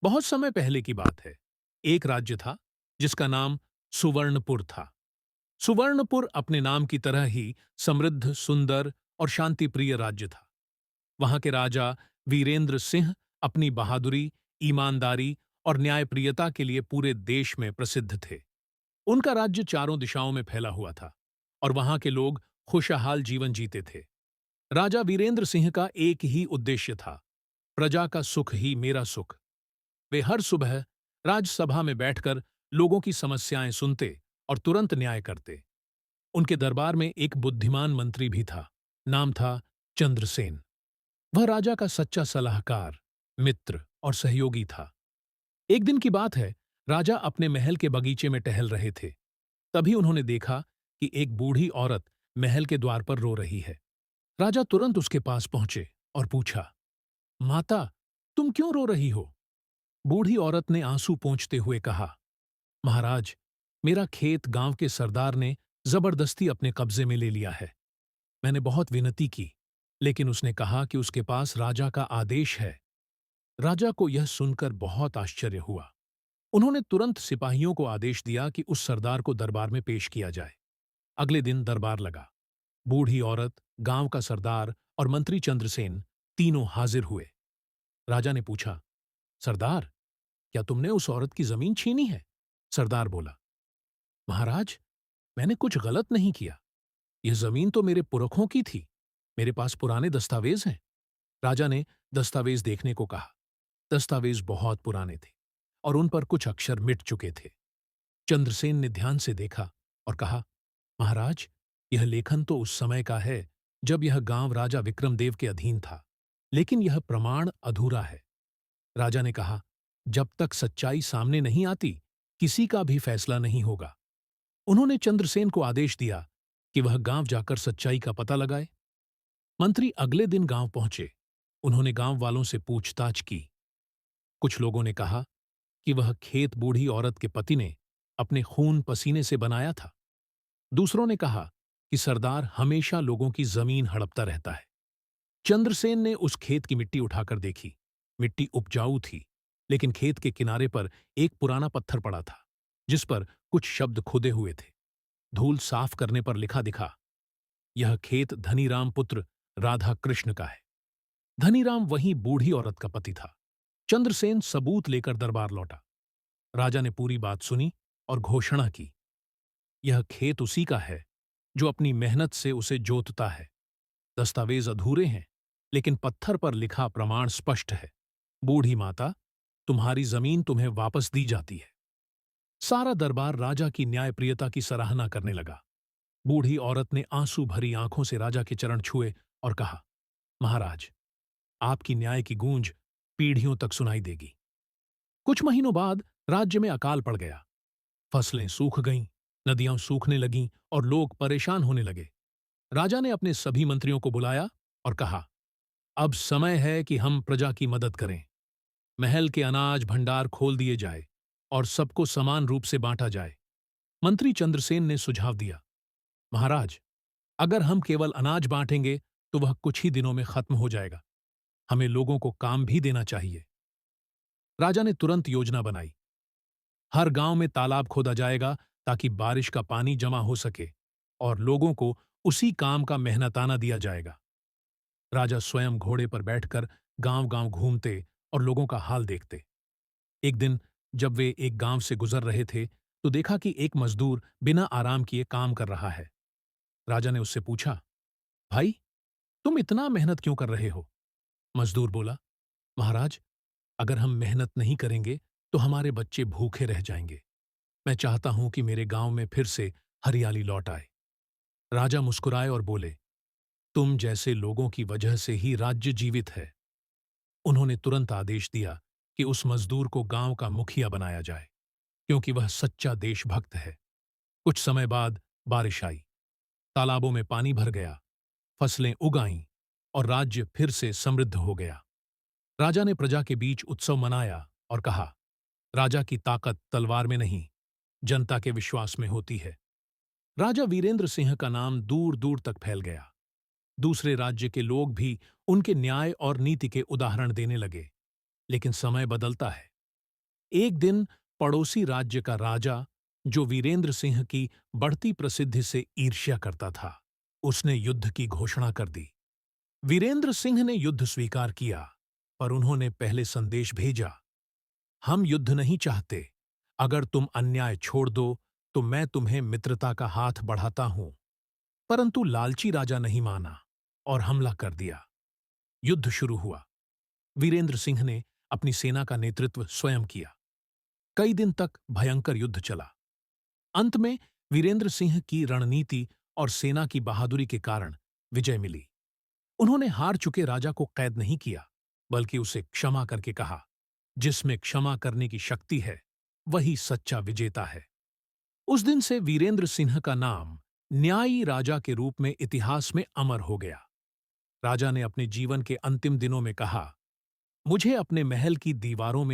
बहुत समय पहले की बात है। एक राज्य था जिसका नाम सुवर्णपुर था। सुवर्णपुर अपने नाम की तरह ही समृद्ध, सुंदर और शांतिप्रिय राज्य था। वहां के राजा वीरेंद्र सिंह अपनी बहादुरी, ईमानदारी और न्यायप्रियता के लिए पूरे देश में प्रसिद्ध थे। उनका राज्य चारों दिशाओं में फैला हुआ था और वहां के लोग खुशहाल जीवन जीते थे। राजा वीरेंद्र सिंह का एक ही उद्देश्य था, प्रजा का सुख ही मेरा सुख। वे हर सुबह राज्यसभा में बैठकर लोगों की समस्याएं सुनते और तुरंत न्याय करते। उनके दरबार में एक बुद्धिमान मंत्री भी था। नाम था चंद्रसेन। वह राजा का सच्चा सलाहकार, मित्र और सहयोगी था। एक दिन की बात है, राजा अपने महल के बगीचे में टहल रहे थे। तभी उन्होंने देखा कि एक बूढ़ी औरत महल के द्वार पर रो रही है। राजा तुरंत उसके पास पहुंचे और पूछा, माता, तुम क्यों रो रही हो? बूढ़ी औरत ने आंसू पोंछते हुए कहा, महाराज, मेरा खेत गांव के सरदार ने जबरदस्ती अपने कब्जे में ले लिया है। मैंने बहुत विनती की, लेकिन उसने कहा कि उसके पास राजा का आदेश है। राजा को यह सुनकर बहुत आश्चर्य हुआ। उन्होंने तुरंत सिपाहियों को आदेश दिया कि उस सरदार को दरबार में पेश किया जाए। अगले दिन दरबार लगा। बूढ़ी औरत, गांव का सरदार और मंत्री चंद्रसेन तीनों हाजिर हुए। राजा ने पूछा, सरदार, क्या तुमने उस औरत की जमीन छीनी है? सरदार बोला, महाराज, मैंने कुछ गलत नहीं किया। यह जमीन तो मेरे पुरखों की थी। मेरे पास पुराने दस्तावेज हैं। राजा ने दस्तावेज देखने को कहा। दस्तावेज बहुत पुराने थे और उन पर कुछ अक्षर मिट चुके थे। चंद्रसेन ने ध्यान से देखा और कहा, महाराज, यह लेखन तो उस समय का है जब यह गांव राजा विक्रमदेव के अधीन था, लेकिन यह प्रमाण अधूरा है। राजा ने कहा, जब तक सच्चाई सामने नहीं आती, किसी का भी फैसला नहीं होगा। उन्होंने चंद्रसेन को आदेश दिया कि वह गांव जाकर सच्चाई का पता लगाए। मंत्री अगले दिन गांव पहुंचे। उन्होंने गांव वालों से पूछताछ की। कुछ लोगों ने कहा कि वह खेत बूढ़ी औरत के पति ने अपने खून पसीने से बनाया था। दूसरों ने कहा कि सरदार हमेशा लोगों की जमीन हड़पता रहता है। चंद्रसेन ने उस खेत की मिट्टी उठाकर देखी। मिट्टी उपजाऊ थी, लेकिन खेत के किनारे पर एक पुराना पत्थर पड़ा था, जिस पर कुछ शब्द खुदे हुए थे। धूल साफ करने पर लिखा दिखा, यह खेत धनीराम पुत्र राधा कृष्ण का है। धनीराम वही बूढ़ी औरत का पति था। चंद्रसेन सबूत लेकर दरबार लौटा। राजा ने पूरी बात सुनी और घोषणा की, यह खेत उसी का है जो अपनी मेहनत से उसे जोतता है। दस्तावेज अधूरे हैं, लेकिन पत्थर पर लिखा प्रमाण स्पष्ट है। बूढ़ी माता, तुम्हारी जमीन तुम्हें वापस दी जाती है। सारा दरबार राजा की न्यायप्रियता की सराहना करने लगा। बूढ़ी औरत ने आंसू भरी आंखों से राजा के चरण छुए और कहा, महाराज, आपकी न्याय की गूंज पीढ़ियों तक सुनाई देगी। कुछ महीनों बाद राज्य में अकाल पड़ गया। फसलें सूख गईं, नदियां सूखने लगीं और लोग परेशान होने लगे। राजा ने अपने सभी मंत्रियों को बुलाया और कहा, अब समय है कि हम प्रजा की मदद करें। महल के अनाज भंडार खोल दिए जाए और सबको समान रूप से बांटा जाए। मंत्री चंद्रसेन ने सुझाव दिया, महाराज, अगर हम केवल अनाज बांटेंगे तो वह कुछ ही दिनों में खत्म हो जाएगा। हमें लोगों को काम भी देना चाहिए। राजा ने तुरंत योजना बनाई। हर गांव में तालाब खोदा जाएगा ताकि बारिश का पानी जमा हो सके और लोगों को उसी काम का मेहनताना दिया जाएगा। राजा स्वयं घोड़े पर बैठकर गांव-गांव घूमते और लोगों का हाल देखते। एक दिन जब वे एक गांव से गुजर रहे थे, तो देखा कि एक मजदूर बिना आराम किए काम कर रहा है। राजा ने उससे पूछा, भाई, तुम इतना मेहनत क्यों कर रहे हो? मजदूर बोला, महाराज, अगर हम मेहनत नहीं करेंगे तो हमारे बच्चे भूखे रह जाएंगे। मैं चाहता हूं कि मेरे गांव में फिर से हरियाली लौट आए। राजा मुस्कुराए और बोले, तुम जैसे लोगों की वजह से ही राज्य जीवित है। उन्होंने तुरंत आदेश दिया कि उस मजदूर को गांव का मुखिया बनाया जाए, क्योंकि वह सच्चा देशभक्त है। कुछ समय बाद बारिश आई। तालाबों में पानी भर गया, फसलें उग आईं और राज्य फिर से समृद्ध हो गया। राजा ने प्रजा के बीच उत्सव मनाया और कहा, राजा की ताकत तलवार में नहीं, जनता के विश्वास में होती है। राजा वीरेंद्र सिंह का नाम दूर दूर तक फैल गया। दूसरे राज्य के लोग भी उनके न्याय और नीति के उदाहरण देने लगे। लेकिन समय बदलता है। एक दिन पड़ोसी राज्य का राजा, जो वीरेंद्र सिंह की बढ़ती प्रसिद्धि से ईर्ष्या करता था, उसने युद्ध की घोषणा कर दी। वीरेंद्र सिंह ने युद्ध स्वीकार किया, पर उन्होंने पहले संदेश भेजा, हम युद्ध नहीं चाहते। अगर तुम अन्याय छोड़ दो, तो मैं तुम्हें मित्रता का हाथ बढ़ाता हूं। परंतु लालची राजा नहीं माना और हमला कर दिया। युद्ध शुरू हुआ। वीरेंद्र सिंह ने अपनी सेना का नेतृत्व स्वयं किया। कई दिन तक भयंकर युद्ध चला। अंत में वीरेंद्र सिंह की रणनीति और सेना की बहादुरी के कारण विजय मिली। उन्होंने हार चुके राजा को कैद नहीं किया, बल्कि उसे क्षमा करके कहा, जिसमें क्षमा करने की शक्ति है, वही सच्चा विजेता है। उस दिन से वीरेंद्र सिंह का नाम न्यायी राजा के रूप में इतिहास में अमर हो गया। राजा ने अपने जीवन के अंतिम दिनों में कहा, मुझे अपने महल की दीवारों में